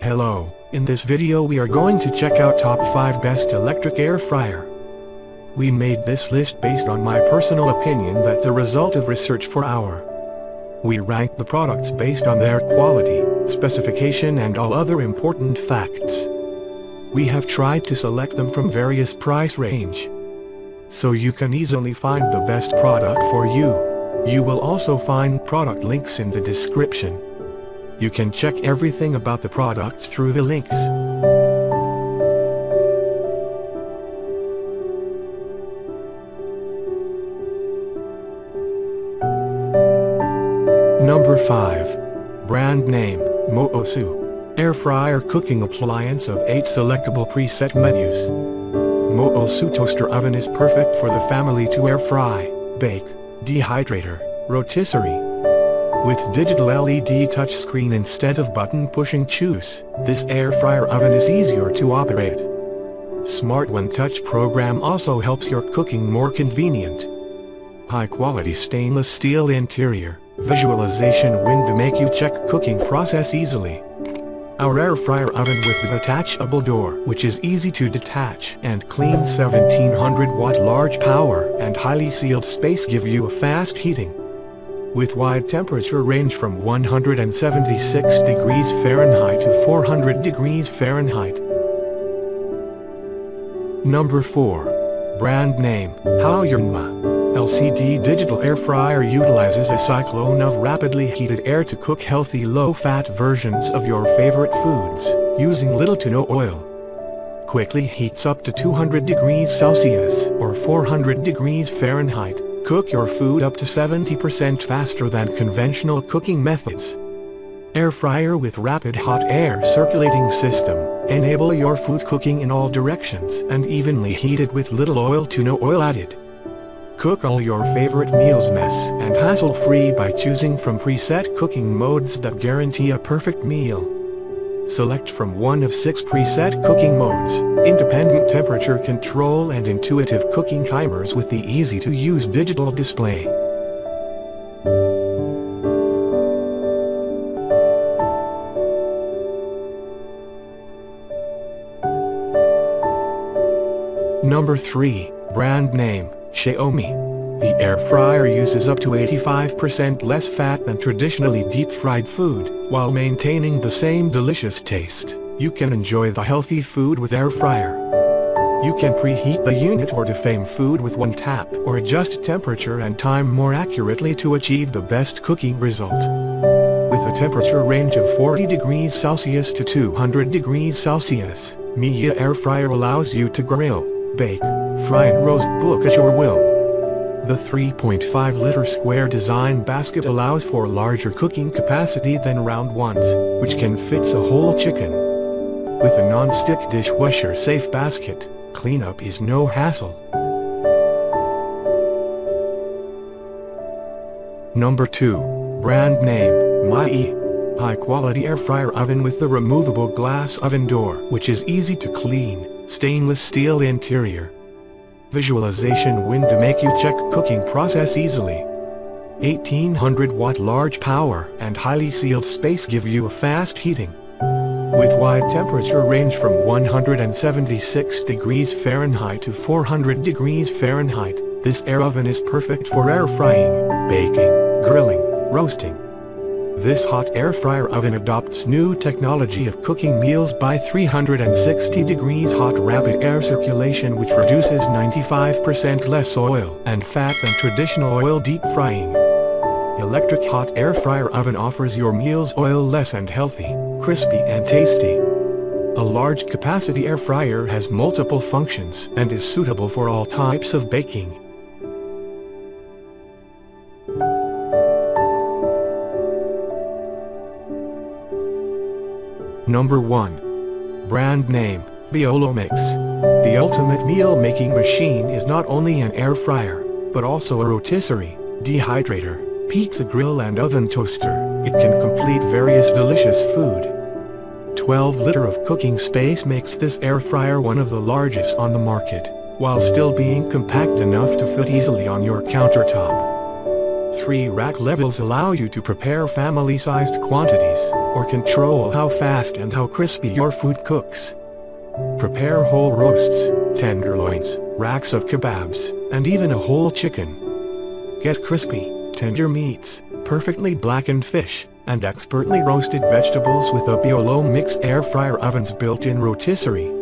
Hello, in this video we are going to check out top 5 best electric air fryer. We made this list based on my personal opinion that's a result of research for our. We ranked the products based on their quality, specification and all other important facts. We have tried to select them from various price range, so you can easily find the best product for you. You will also find product links in the description. You can check everything about the products through the links. Number 5. Brand name, Moosu. Air fryer cooking appliance of 8 selectable preset menus. Moosu toaster oven is perfect for the family to air fry, bake, dehydrator, rotisserie. With digital LED touchscreen instead of button-pushing choose, this air fryer oven is easier to operate. Smart One Touch program also helps your cooking more convenient. High-quality stainless steel interior, visualization window make you check cooking process easily. Our air fryer oven with the detachable door, which is easy to detach and clean, 1700 watt large power and highly sealed space give you a fast heating. With wide temperature range from 176 degrees Fahrenheit to 400 degrees Fahrenheit. Number 4. Brand name, Mijia. LCD digital air fryer utilizes a cyclone of rapidly heated air to cook healthy low-fat versions of your favorite foods, using little to no oil. Quickly heats up to 200 degrees Celsius or 400 degrees Fahrenheit. Cook your food up to 70% faster than conventional cooking methods. Air fryer with rapid hot air circulating system. Enable your food cooking in all directions and evenly heated with little oil to no oil added. Cook all your favorite meals mess and hassle-free by choosing from preset cooking modes that guarantee a perfect meal. Select from one of 6 preset cooking modes, independent temperature control and intuitive cooking timers with the easy-to-use digital display. Number 3. Brand name, Xiaomi. The air fryer uses up to 85% less fat than traditionally deep-fried food, while maintaining the same delicious taste. You can enjoy the healthy food with air fryer. You can preheat the unit or defame food with one tap or adjust temperature and time more accurately to achieve the best cooking result. With a temperature range of 40 degrees Celsius to 200 degrees Celsius, Mijia air fryer allows you to grill, bake, fry and roast cook at your will. The 3.5-liter square design basket allows for larger cooking capacity than round ones, which can fit a whole chicken. With a non-stick dishwasher-safe basket, cleanup is no hassle. Number 2. Brand name, Mijia. High-quality air fryer oven with the removable glass oven door, which is easy to clean, stainless steel interior. Visualization window make you check cooking process easily. 1800 watt large power and highly sealed space give you a fast heating. With wide temperature range from 176 degrees Fahrenheit to 400 degrees Fahrenheit, this air oven is perfect for air frying, baking, grilling, roasting. This hot air fryer oven adopts new technology of cooking meals by 360 degrees hot rapid air circulation, which reduces 95% less oil and fat than traditional oil deep frying. Electric hot air fryer oven offers your meals oil-less and healthy, crispy and tasty. A large capacity air fryer has multiple functions and is suitable for all types of baking. Number 1. Brand name, Pellucid. The ultimate meal-making machine is not only an air fryer, but also a rotisserie, dehydrator, pizza grill and oven toaster. It can complete various delicious food. 12 liter of cooking space makes this air fryer one of the largest on the market, while still being compact enough to fit easily on your countertop. 3 rack levels allow you to prepare family-sized quantities. or control how fast and how crispy your food cooks. Prepare whole roasts, tenderloins, racks of kebabs, and even a whole chicken. Get crispy, tender meats, perfectly blackened fish, and expertly roasted vegetables with a Biolo mixed air fryer oven's built-in rotisserie.